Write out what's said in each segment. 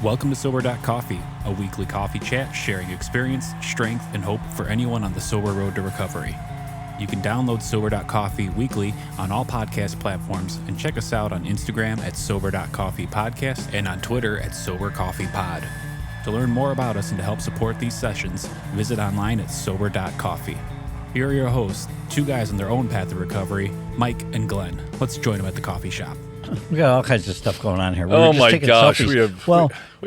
Welcome to Sober.Coffee, a weekly coffee chat sharing experience, strength, and hope for anyone on the sober road to recovery. You can download Sober.Coffee weekly on all podcast platforms and check us out on Instagram at Sober.Coffee Podcast and on Twitter at Sober.Coffee Pod. To learn more about us and to help support these sessions, visit online at Sober.Coffee. Here are your hosts, two guys on their own path to recovery, Mike and Glenn. Let's join them at the coffee shop. We got all kinds of stuff going on here. Oh my gosh, selfies. we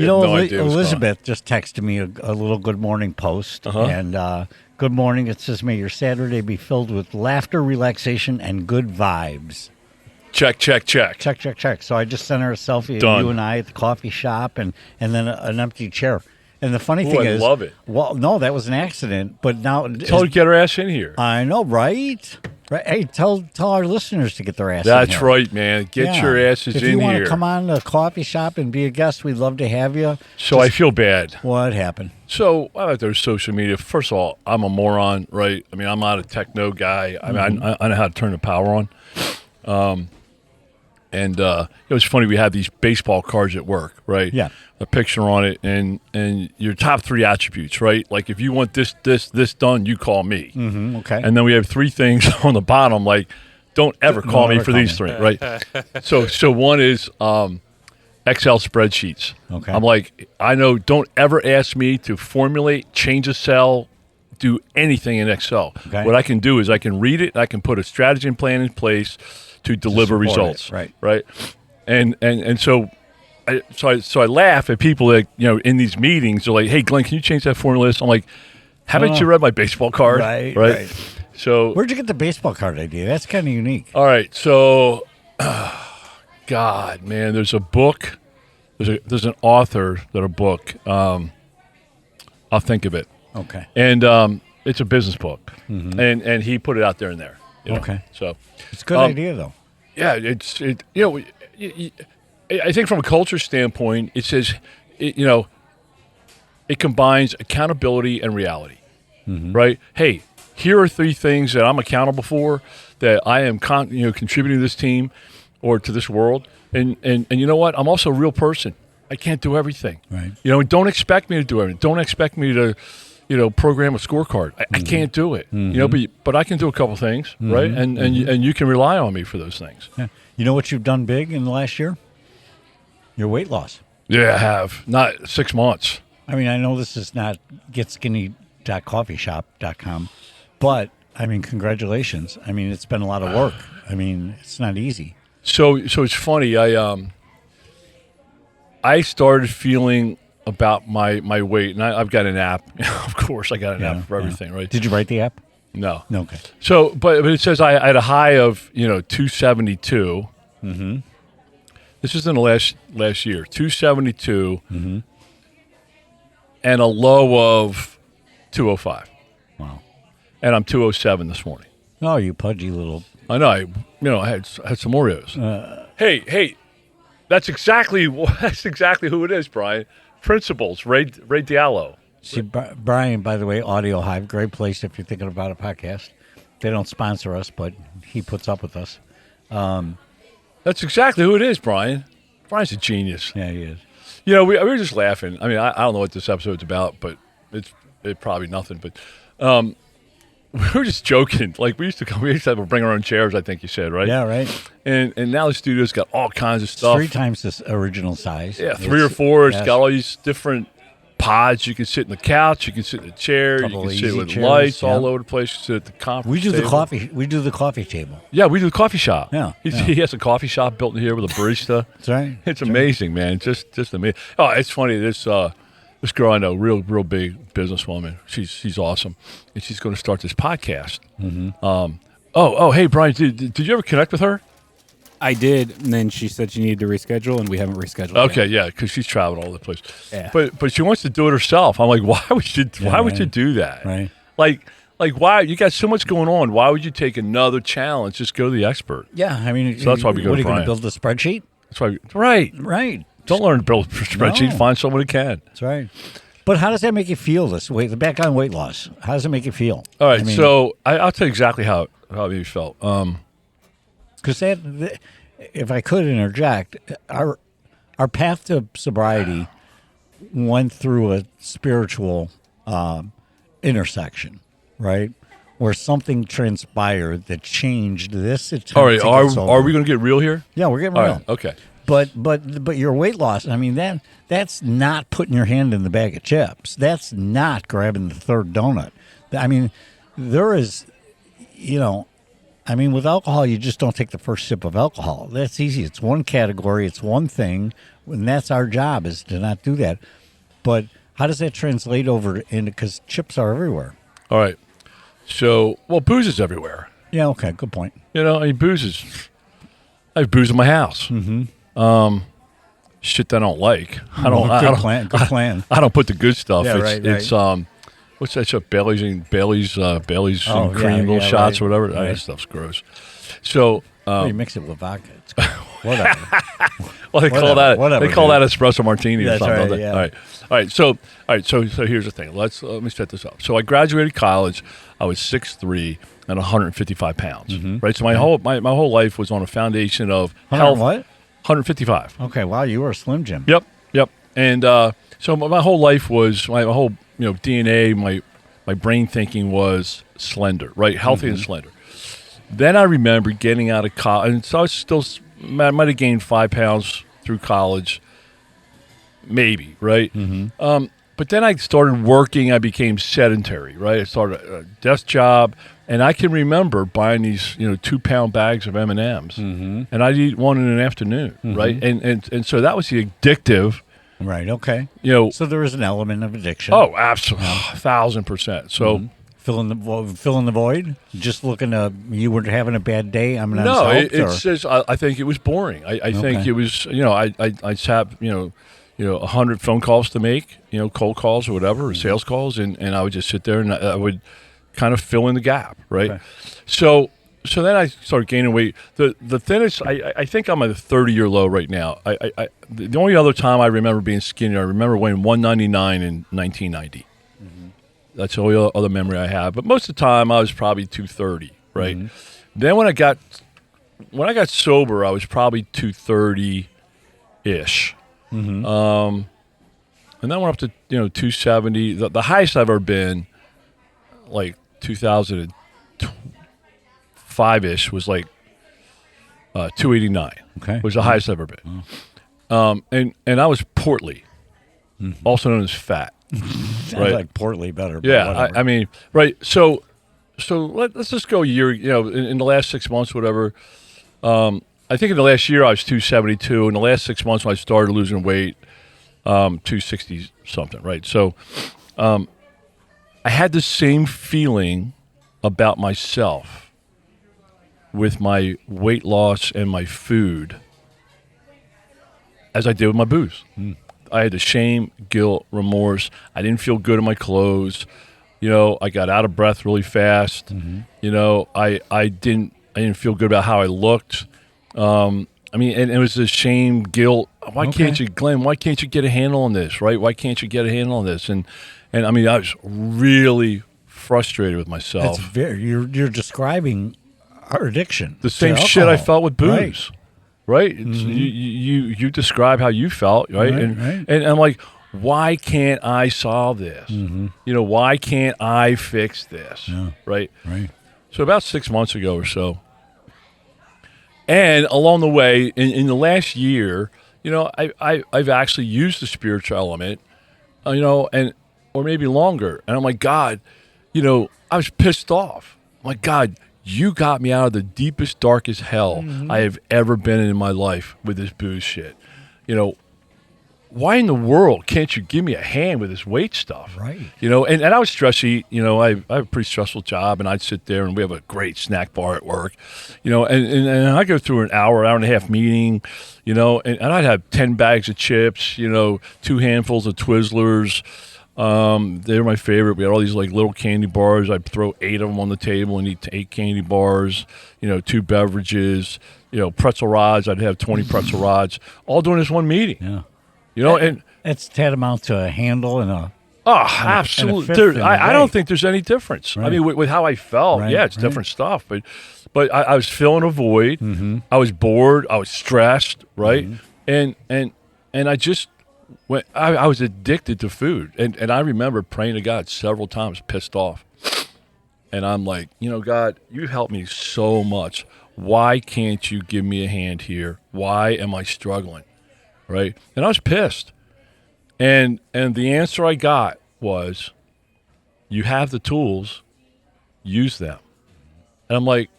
have no idea Elizabeth just texted me a little good morning post, and good morning. It says, "May your Saturday be filled with laughter, relaxation, and good vibes." Check. Check. So I just sent her a selfie of you and I at the coffee shop, and then an empty chair. And the funny thing is, I love it. Well, no, that was an accident, but now tell her to get her ass in here. I know, right? Right. Hey, tell our listeners to get their ass in here. That's right, man. Get your asses in here. If you want to come on the coffee shop and be a guest, we'd love to have you. So I feel bad. What happened? So I'm out there with social media. First of all, I'm a moron, right? I mean, I'm not a techno guy. I mean, I know how to turn the power on. And it was funny. We had these baseball cards at work, right? Yeah. A picture on it, and your top three attributes, right? Like if you want this done, you call me. Mm-hmm, okay. And then we have three things on the bottom, like don't ever call me for these three, right? So one is Excel spreadsheets. Okay. I'm like, I know. Don't ever ask me to formulate, change a cell, do anything in Excel. Okay. What I can do is I can read it. I can put a strategy and plan in place to deliver results. Right. And so I laugh at people that, in these meetings, they're like, "Hey, Glenn, can you change that formula list?" I'm like, haven't you read my baseball card? Right. So where'd you get the baseball card idea? That's kind of unique. All right. So, God, man, there's a book. There's an author that a book. I'll think of it. Okay. And it's a business book, and he put it out there and there. Okay. So it's a good idea, though. Yeah, I think from a culture standpoint, it says, it combines accountability and reality, right? Hey, here are three things that I'm accountable for, that I am contributing to this team or to this world, and you know what? I'm also a real person. I can't do everything. Right. Don't expect me to do everything. Don't expect me to, program a scorecard. I can't do it. But I can do a couple things, right? And you can rely on me for those things. Yeah. You know what you've done big in the last year? Your weight loss. Yeah, I have. Not 6 months. I mean, I know this is not getskinny.coffeeshop.com, but I mean, congratulations. I mean, it's been a lot of work. I mean, it's not easy. So it's funny. I started feeling about my weight, and I've got an app. Of course, I got an app for everything, right? Did you write the app? No. Okay. So, but it says I had a high of 272. Mm-hmm. This is in the last year, 272, and a low of 205. Wow. And I'm 207 this morning. Oh, you pudgy little. I know. I had some Oreos. Hey, that's exactly who it is, Brian. Principles, Ray Diallo. See, Brian, by the way, Audio Hive, great place if you're thinking about a podcast. They don't sponsor us, but he puts up with us. That's exactly who it is, Brian. Brian's a genius. Yeah, he is. We were just laughing. I mean, I don't know what this episode's about, but it's probably nothing. But we were just joking. Like we used to have to bring our own chairs. I think you said, right? Yeah, right. And now the studio's got all kinds of stuff. 3 times this original size. Yeah, 3 or 4. It's got all these different pods. You can sit in the couch. You can sit in the chair. You can sit with lights all over the place. You sit at the conference table. We do the coffee table. Yeah, we do the coffee shop. Yeah, He has a coffee shop built in here with a barista. That's right. It's amazing, man. Just amazing. Oh, it's funny. This girl I know, real big businesswoman. She's awesome, and she's going to start this podcast. Hey, Brian, did you ever connect with her? I did, and then she said she needed to reschedule, and we haven't rescheduled. Okay, yet. yeah, because she's traveling all over the place. Yeah. But she wants to do it herself. I'm like, why would you do that? Right. Like why? You got so much going on. Why would you take another challenge? Just go to the expert. Yeah, I mean, so that's why we go to Brian. What are you going to build a spreadsheet? That's why. Right. Don't learn to build a spreadsheet. No. Find someone who can. That's right. But how does that make you feel? Back on weight loss. How does it make you feel? All right. So I'll tell you exactly how it made me felt. Because if I could interject, our path to sobriety went through a spiritual intersection, right? Where something transpired that changed this. All right, are we going to get real here? Yeah, we're getting real. Right, okay. But your weight loss, I mean, that's not putting your hand in the bag of chips. That's not grabbing the third donut. I mean, there is, with alcohol, you just don't take the first sip of alcohol. That's easy. It's one category. It's one thing. And that's our job, is to not do that. But how does that translate over into, because chips are everywhere? All right. So, booze is everywhere. Yeah, okay, good point. Booze I have booze in my house. Mm-hmm. Shit that I don't like. Good plan. I don't put the good stuff. Yeah, it's what's that stuff? Bailey's and cream shots or whatever. Right. That stuff's gross. So you mix it with vodka. It's good. Whatever. They call that espresso martini or something. Right, yeah. All right. So here's the thing. Let me set this up. So I graduated college. I was 6'3" and 155 pounds. Mm-hmm. Right. So my whole life was on a foundation of health. What? 155. Okay. Wow. You were a Slim Jim. Yep. And so my whole life was my whole DNA. My brain thinking was slender. Right. Healthy and slender. Then I remember getting out of college, and so I was still might have gained 5 pounds through college, maybe, right? Mm-hmm. But then I started working. I became sedentary, right? I started a desk job, and I can remember buying these, 2-pound bags of M&Ms, and I'd eat one in an afternoon, right? And so that was the addictive. Right. Okay. So there is an element of addiction. Oh, absolutely, 1,000%. So. Fill in the void. Just looking to, you were having a bad day. I'm not. No, it's just. I think it was boring. I think it was. I sat. 100 phone calls to make. Cold calls or whatever, or sales calls, and I would just sit there and I would kind of fill in the gap, right? Okay. So then I started gaining weight. The thinnest. I think I'm at a 30-year low right now. The only other time I remember being skinny, I remember weighing 199 in 1990. That's the only other memory I have. But most of the time, I was probably 230, right? Mm-hmm. Then when I got sober, I was probably 230-ish. Mm-hmm. And then I went up to 270. The highest I've ever been, like 2005-ish, was like 289. Okay, was the highest I've ever been. Oh. And I was portly, also known as fat. Right. Like portly better. Yeah, I mean, right. So let's just go a year. In the last 6 months, whatever. I think in the last year I was 272. In the last 6 months when I started losing weight, 260 something. Right. So, I had the same feeling about myself with my weight loss and my food as I did with my booze. I had the shame, guilt, remorse. I didn't feel good in my clothes. I got out of breath really fast. Mm-hmm. I didn't feel good about how I looked. And it was the shame, guilt. Why can't you, Glenn? Why can't you get a handle on this? Right? Why can't you get a handle on this? And I was really frustrated with myself. That's you're describing our addiction. The same shit I felt with booze. Right? Mm-hmm. You describe how you felt, right? And I'm like, why can't I solve this? Mm-hmm. Why can't I fix this? Yeah. Right? Right. So about 6 months ago or so, and along the way, in the last year, I've actually used the spiritual element, or maybe longer. And I'm like, God, I was pissed off. I'm like, God, you got me out of the deepest, darkest hell I have ever been in my life with this booze shit. Why in the world can't you give me a hand with this weight stuff? Right. And I was stressy. I have a pretty stressful job, and I'd sit there, and we have a great snack bar at work. And I go through an hour and a half meeting, and I'd have 10 bags of chips, 2 handfuls of Twizzlers. They were my favorite. We had all these like little candy bars. I'd throw 8 of them on the table and eat 8 candy bars, 2 beverages, pretzel rods. I'd have 20 pretzel rods, all during this one meeting. Yeah. And it's tantamount to a handle and a. Oh, absolutely. I don't think there's any difference. Right. I mean, with how I felt, it's different stuff. But I was filling a void. Mm-hmm. I was bored. I was stressed. Right. Mm-hmm. And I just when I was addicted to food, and I remember praying to God several times, pissed off. And I'm like, God, you helped me so much. Why can't you give me a hand here? Why am I struggling? Right? And I was pissed. And the answer I got was, you have the tools, use them. And I'm like,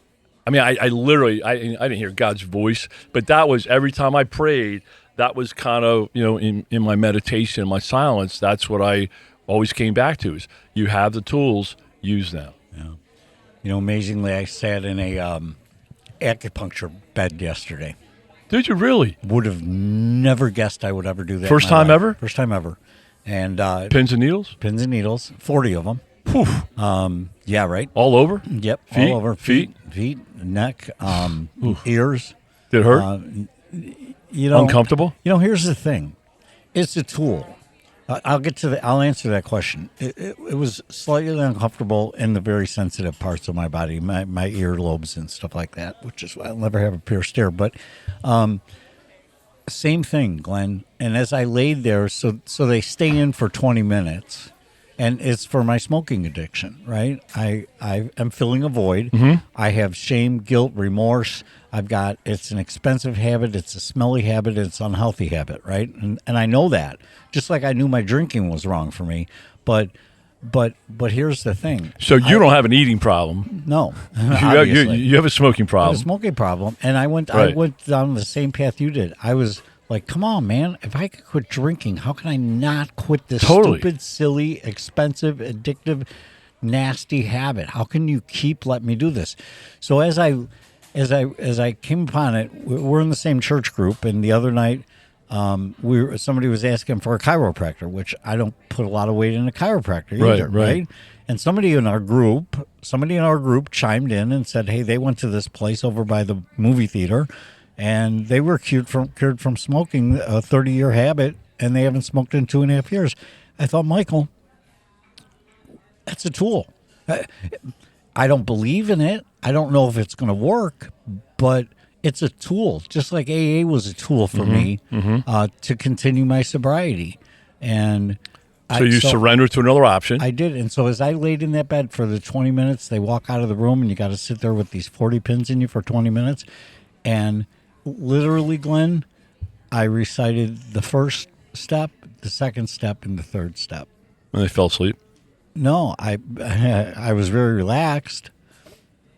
I literally, I didn't hear God's voice, but that was every time I prayed, that was kind of, in my meditation, my silence, that's what I always came back to is, you have the tools, use them. Yeah. Amazingly, I sat in a acupuncture bed yesterday. Did you really? Would have never guessed I would ever do that. First time ever? First time ever. And pins and needles? Pins and needles, 40 of them. Whew. Yeah, right. All over? Yep, feet? all over. Feet, neck, ears. Did it hurt? Uncomfortable? Here's the thing. It's a tool. I'll answer that question. It was slightly uncomfortable in the very sensitive parts of my body, my earlobes and stuff like that, which is why I'll never have a pierced ear. But same thing, Glenn. And as I laid there, so they stay in for 20 minutes, and it's for my smoking addiction, right? I am filling a void. Mm-hmm. I have shame, guilt, remorse. It's an expensive habit, it's a smelly habit, it's an unhealthy habit, right? And I know that. Just like I knew my drinking was wrong for me. But here's the thing. So you don't have an eating problem. No. You have a smoking problem. I have a smoking problem. And I went down the same path you did. I was like, come on, man. If I could quit drinking, how can I not quit this stupid, silly, expensive, addictive, nasty habit? How can you keep letting me do this? So as I came upon it, we're in the same church group, and the other night, somebody was asking for a chiropractor, which I don't put a lot of weight in a chiropractor either, right? And somebody in our group chimed in and said, hey, they went to this place over by the movie theater, and they were cured from smoking, a 30-year habit, and they haven't smoked in 2.5 years. I thought, Michael, that's a tool. I don't believe in it. I don't know if it's going to work, but it's a tool, just like AA was a tool for me to continue my sobriety. And so you surrendered to another option. I did. And so as I laid in that bed for the 20 minutes, they walk out of the room, and you got to sit there with these 40 pins in you for 20 minutes. And literally, Glenn, I recited the first step, the second step, and the third step. And they fell asleep? No, I was very relaxed.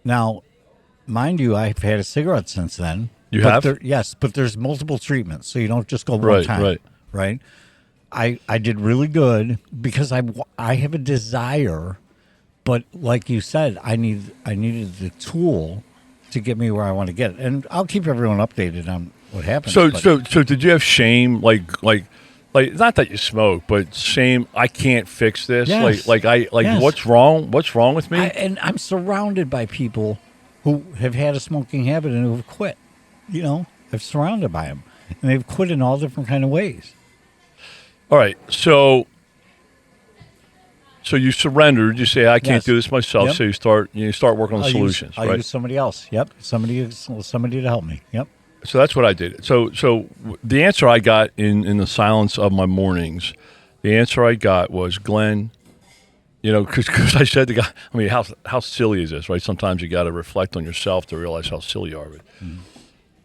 Now, mind you, I've had a cigarette since then. You have? Yes, but there's multiple treatments, so you don't just go one time. Right. I did really good because I have a desire, but like you said, I needed the tool to get me where I want to get. And I'll keep everyone updated on what happens. So did you have shame, like not that you smoke, but shame? I can't fix this. Yes. Yes. What's wrong? What's wrong with me? And I'm surrounded by people who have had a smoking habit and who have quit. I'm surrounded by them, and they've quit in all different kind of ways. All right, so you surrendered. You say, I can't do this myself. Yep. So you start working on solutions. I'll use somebody else. Yep, somebody to help me. Yep. So that's what I did. So the answer I got in the silence of my mornings, the answer I got was, Glenn, because I said to God, how silly is this, right? Sometimes you got to reflect on yourself to realize how silly you are. But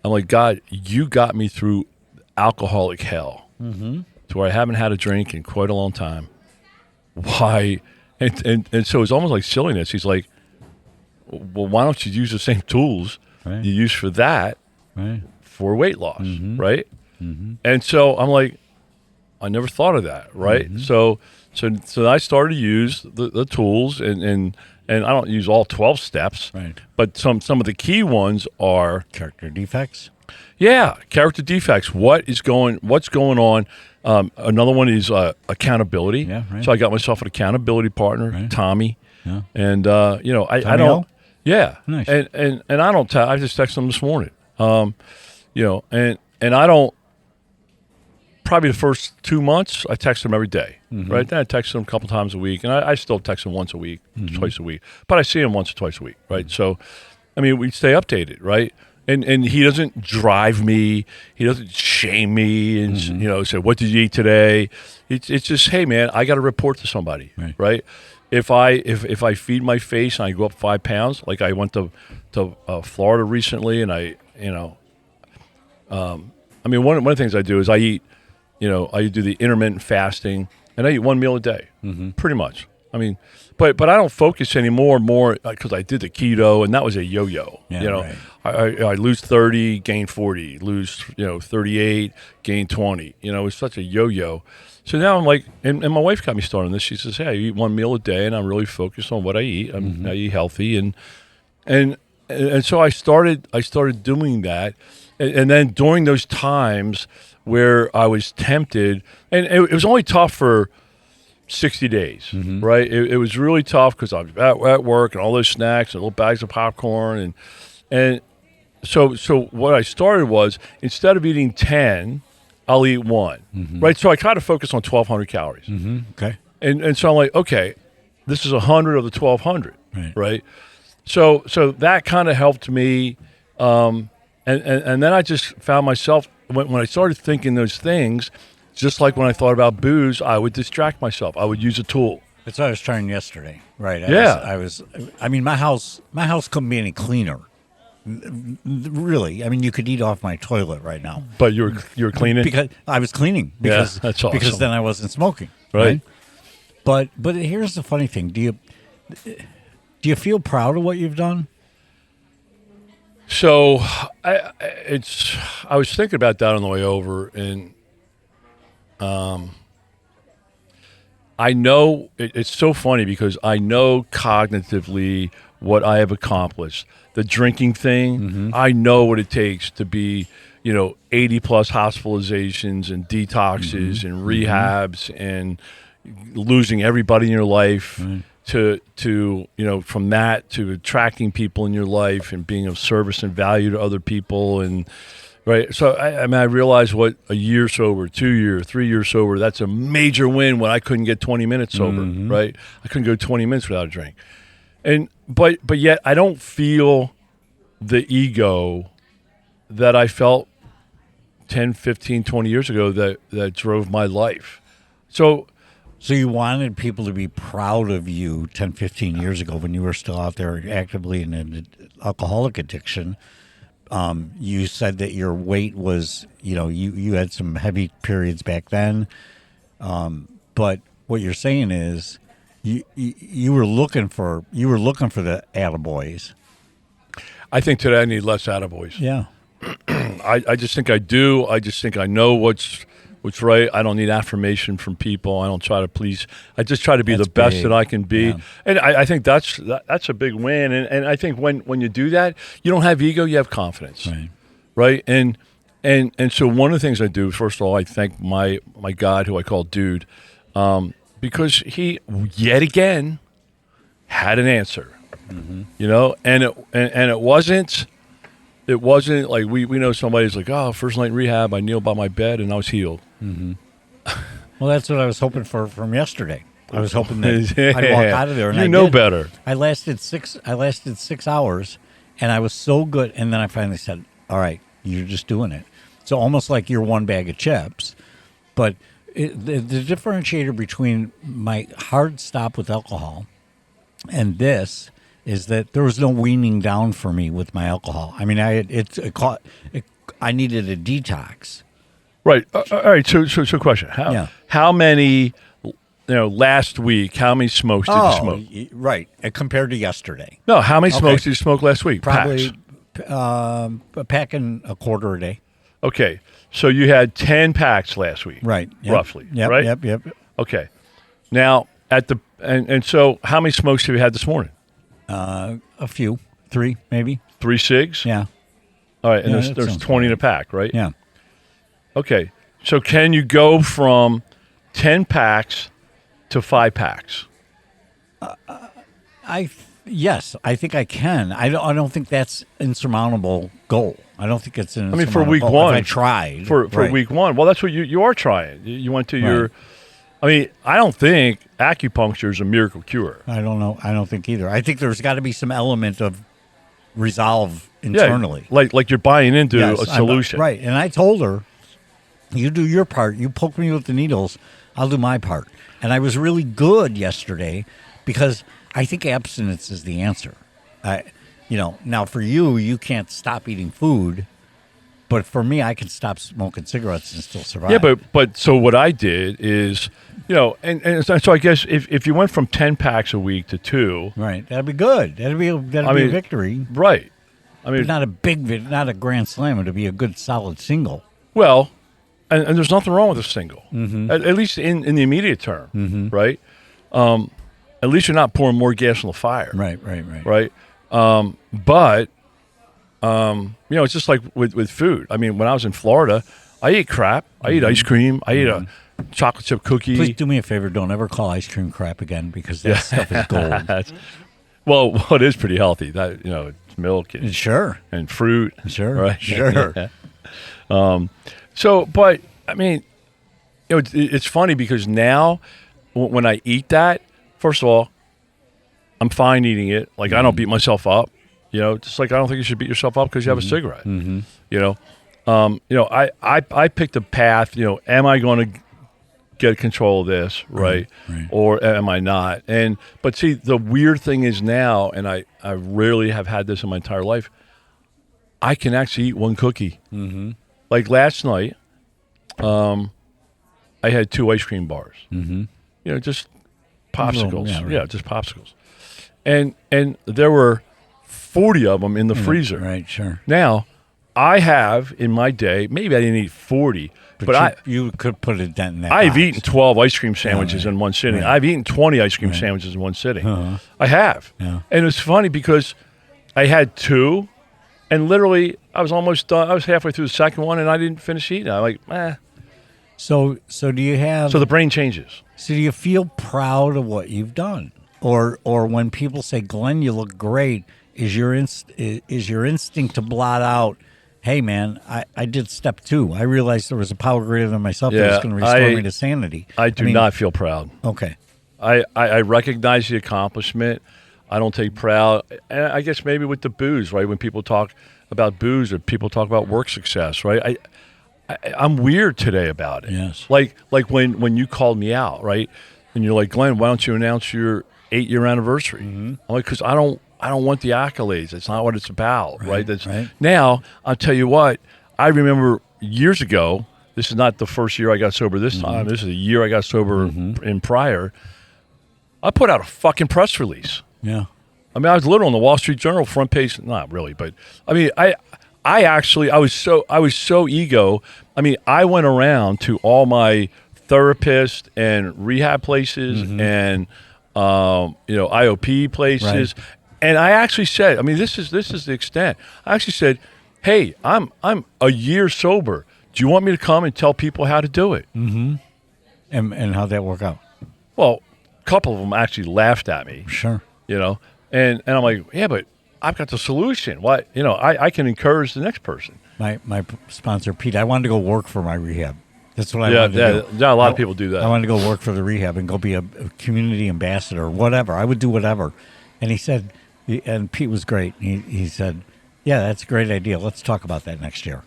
I'm like, God, you got me through alcoholic hell to where I haven't had a drink in quite a long time. Why? And so it's almost like silliness. He's like, well, why don't you use the same tools you use for that? Right. For weight loss, right? And so I'm like, I never thought of that, right? So I started to use the tools, and I don't use all 12 steps, right? But some of the key ones are character defects. Yeah, character defects. What's going on? Another one is accountability. Yeah, right. So I got myself an accountability partner, Tommy, and I don't. Yeah, nice. And I don't. I just texted him this morning. And I don't, probably the first 2 months, I text him every day, right? Then I text him a couple times a week, and I still text him once a week, twice a week, but I see him once or twice a week, right? So, we stay updated, right? And he doesn't drive me. He doesn't shame me and say, "What did you eat today?" It's just, "Hey, man, I got to report to somebody, right?" If I feed my face and I go up 5 pounds, like I went to Florida recently, and I mean, one of the things I do is I eat, I do the intermittent fasting, and I eat 1 meal a day, pretty much. I mean, but I don't focus anymore because I did the keto, and that was a yo-yo. I lose 30, gain 40, lose 38, gain 20. It's such a yo-yo. So now I'm like, and my wife got me started on this. She says, "Hey, I eat 1 meal a day, and I'm really focused on what I eat. I eat healthy, and so I started doing that, and then during those times where I was tempted, and it was only tough for 60 days, right? It was really tough because I was at work and all those snacks and little bags of popcorn. And so what I started was, instead of eating 10, I'll eat 1, right? So I try to focus on 1,200 calories. Okay. And so I'm like, okay, this is 100 of the 1,200, right? So that kind of helped me. And then I just found myself, when I started thinking those things, just like when I thought about booze, I would distract myself. I would use a tool. That's what I was trying yesterday. Right. I mean, my house couldn't be any cleaner. Really. I mean, you could eat off my toilet right now. But you were cleaning? Because I was cleaning. Because, that's awesome. Because then I wasn't smoking. Right. But here's the funny thing. Do you feel proud of what you've done? So I was thinking about that on the way over, and I know it's so funny because I know cognitively what I have accomplished. The drinking thing, I know what it takes to be, 80 plus hospitalizations and detoxes and rehabs and losing everybody in your life to from that to attracting people in your life and being of service and value to other people. And right. So I realized what a year sober, 2 year, 3 years sober, that's a major win when I couldn't get 20 minutes sober, right? I couldn't go 20 minutes without a drink. And but yet I don't feel the ego that I felt 10, 15, 20 years ago that drove my life. So you wanted people to be proud of you 10, 15 years ago when you were still out there actively in an alcoholic addiction. You said that your weight was, you had some heavy periods back then. But what you're saying is you were looking for the attaboys. I think today I need less attaboys. Yeah. I just think I do. I just think I know what's right. I don't need affirmation from people. I don't try to please. I just try to be the best that I can be. Yeah. And I think that's a big win. And I think when you do that, you don't have ego, you have confidence. Right? And so one of the things I do, first of all, I thank my God, who I call Dude, because he yet again had an answer. And it wasn't like we know somebody's like, oh, first night in rehab, I kneeled by my bed and I was healed. Well, that's what I was hoping for from yesterday. I was hoping that I'd walk out of there and better. I lasted 6 hours and I was so good. And then I finally said, all right, you're just doing it. So almost like you're one bag of chips. But the differentiator between my hard stop with alcohol and this is that there was no weaning down for me with my alcohol. I mean, I needed a detox. Right. All right. So question. How many, last week, how many smokes did you smoke? Right. Compared to yesterday. No, how many smokes did you smoke last week? Probably a pack and a quarter a day. Okay. So you had 10 packs last week. Right. Yep. Roughly. Yep, right? Yep. Okay. Now, and so how many smokes have you had this morning? A few. 3, maybe. 3 cigs? Yeah. All right. And there's 20 in a pack, right? Yeah. Okay. So can you go from 10 packs to 5 packs? Yes, I think I can. I don't think that's insurmountable goal. I don't think it's an. For week one, I tried for week one. Well, that's what you are trying. You went to your. I don't think acupuncture is a miracle cure. I don't know. I don't think either. I think there's got to be some element of resolve internally. Like you're buying into a solution. Right. And I told her, you do your part. You poke me with the needles. I'll do my part. And I was really good yesterday because I think abstinence is the answer. Now for you can't stop eating food. But for me, I can stop smoking cigarettes and still survive. Yeah, but so what I did is, and so I guess if you went from 10 packs a week to 2, right, that'd be good. That'd be a victory, right? I mean, but not a grand slam. It'd be a good solid single. Well, and there's nothing wrong with a single, mm-hmm. at least in the immediate term, mm-hmm. right? At least you're not pouring more gas on the fire, right. But. It's just like with food. I mean, when I was in Florida, I ate crap. I ate ice cream. I ate a chocolate chip cookie. Please do me a favor. Don't ever call ice cream crap again because that stuff is gold. Well, it is pretty healthy. That it's milk and sure and fruit. Sure, right? Sure. But I mean, it's funny because now when I eat that, first of all, I'm fine eating it. Like I don't beat myself up. Just like I don't think you should beat yourself up because you have a cigarette. Mm-hmm. I picked a path. Am I going to get control of this, right? Or am I not? But see, the weird thing is now, and I rarely have had this in my entire life. I can actually eat one cookie. Mm-hmm. Like last night, I had 2 ice cream bars. Mm-hmm. Just popsicles. Just popsicles, and there were 40 of them in the freezer. Right, sure. Now, I have in my day, maybe I didn't eat 40, but you could put a dent in that. I've eaten 12 ice cream sandwiches in one sitting. Right. I've eaten 20 ice cream sandwiches in one sitting. Uh-huh. I have. Yeah. And it's funny because I had 2, and literally I was almost done. I was halfway through the second one, and I didn't finish eating. I'm like, eh. So do you have? So the brain changes. So do you feel proud of what you've done, or when people say, "Glenn, you look great"? Is your instinct to blot out, hey, man, I did step 2. I realized there was a power greater than myself that was going to restore me to sanity. I do not feel proud. Okay. I recognize the accomplishment. I don't take proud. And I guess maybe with the booze, right? When people talk about booze or people talk about work success, right? I'm weird today about it. Yes. Like when you called me out, right? And you're like, Glenn, why don't you announce your 8-year anniversary? Mm-hmm. I'm like, because I don't want the accolades. That's not what it's about, right? Right. Now, I'll tell you what, I remember years ago, this is not the first year I got sober this time. This is the year I got sober in prior. I put out a fucking press release. Yeah. I mean, I was literally on the Wall Street Journal front page. Not really, but I mean, I was so ego. I mean, I went around to all my therapists and rehab places and IOP places. Right. And I actually said, I mean, this is the extent. I actually said, hey, I'm a year sober. Do you want me to come and tell people how to do it? Mm-hmm. And how'd that work out? Well, a couple of them actually laughed at me. Sure. And I'm like, yeah, but I've got the solution. Why? I can encourage the next person. My sponsor, Pete, I wanted to go work for my rehab. That's what I wanted to do. Yeah, a lot of people do that. I wanted to go work for the rehab and go be a community ambassador or whatever. I would do whatever. And he said... And Pete was great. He said, yeah, that's a great idea. Let's talk about that next year.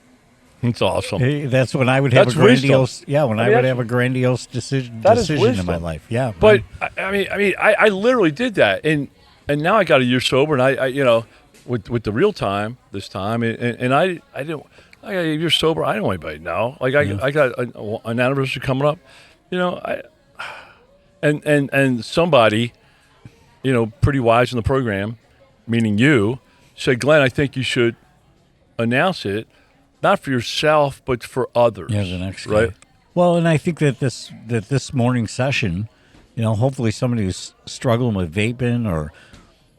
It's awesome. That's when I would have that's a grandiose. wisdom. Yeah, when I would have a grandiose decision in my life. Yeah. But I literally did that, and now I got a year sober, and I with the real time this time, and I didn't. I got a year sober. I don't want anybody to know. Like I got an anniversary coming up. And somebody, pretty wise in the program, meaning you, said, Glenn, I think you should announce it, not for yourself, but for others. Yeah, the next right? guy. Well, and I think that this morning session, hopefully somebody who's struggling with vaping or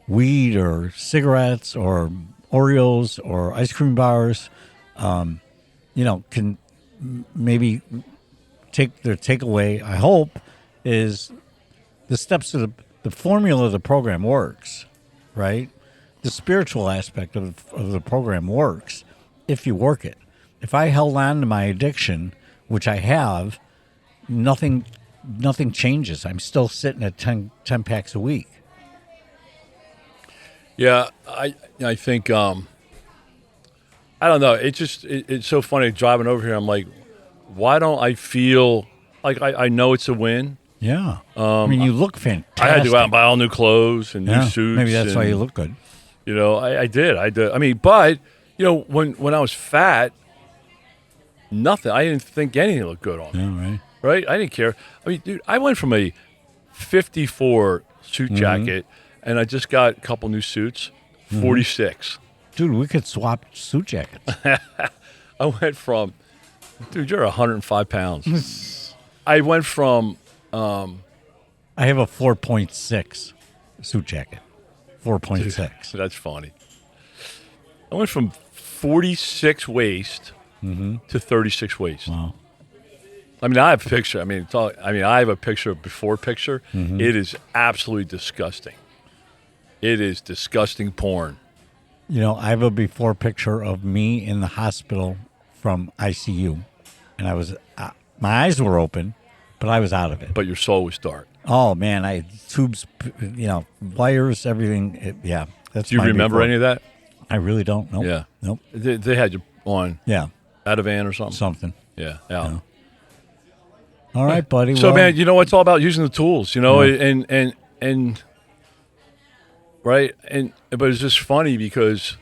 weed or cigarettes or Oreos or ice cream bars, can maybe take their takeaway, I hope, is the steps to the formula of the program works, right? The spiritual aspect of the program works if you work it. If I held on to my addiction, which I have, nothing changes. I'm still sitting at 10 packs a week. Yeah, I think I don't know. It's so funny driving over here. I'm like, why don't I feel like I know it's a win? Yeah. I mean, you look fantastic. I had to go out and buy all new clothes and new suits. Maybe that's why you look good. You know, I did. I mean, but you know, when I was fat, nothing. I didn't think anything looked good on me. Yeah, right. Right? I didn't care. I mean, dude, I went from a 54 suit jacket, and I just got a couple new suits, 46. Dude, we could swap suit jackets. I went from, dude, you're 105 pounds. I went from, I have a 4.6 suit jacket. 4.6. That's funny. I went from 46 waist to 36 waist. Wow. I mean, I have a picture. I mean, I have a picture of before picture. It is absolutely disgusting. It is disgusting porn. You know, I have a before picture of me in the hospital from ICU, and I was my eyes were open, but I was out of it. But your soul was dark. Oh man, I had tubes, wires, everything. Yeah, that's. Do you remember any of that? I really don't. Nope. Yeah. Nope. They had you on. Yeah. Ativan or something. Something. Yeah. All right, buddy. So, man, you know, it's all about using the tools, you know, and right, but it's just funny because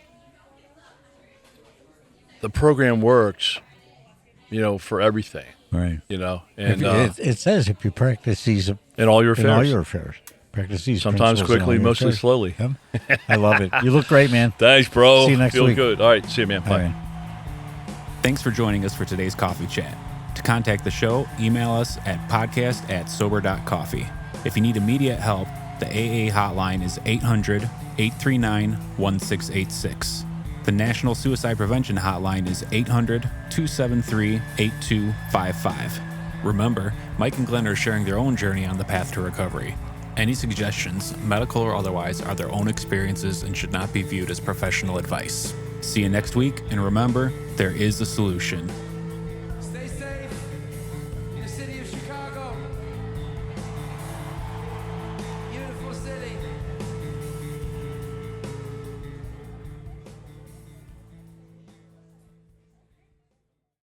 the program works, you know, for everything, right? You know, and it says if you practice these in all your affairs, practice these. Sometimes quickly, mostly affairs. slowly. Yeah. I love it. You look great, man. Thanks, bro. See you next Feel week. good. All right, see you, man. Bye. Right. Thanks for joining us for today's coffee chat. To contact the show, email us at podcast@Sober.Coffee. If you need immediate help, the AA hotline is 800-839-1686. The National Suicide Prevention Hotline is 800-273-8255. Remember, Mike and Glenn are sharing their own journey on the path to recovery. Any suggestions, medical or otherwise, are their own experiences and should not be viewed as professional advice. See you next week, and remember, there is a solution.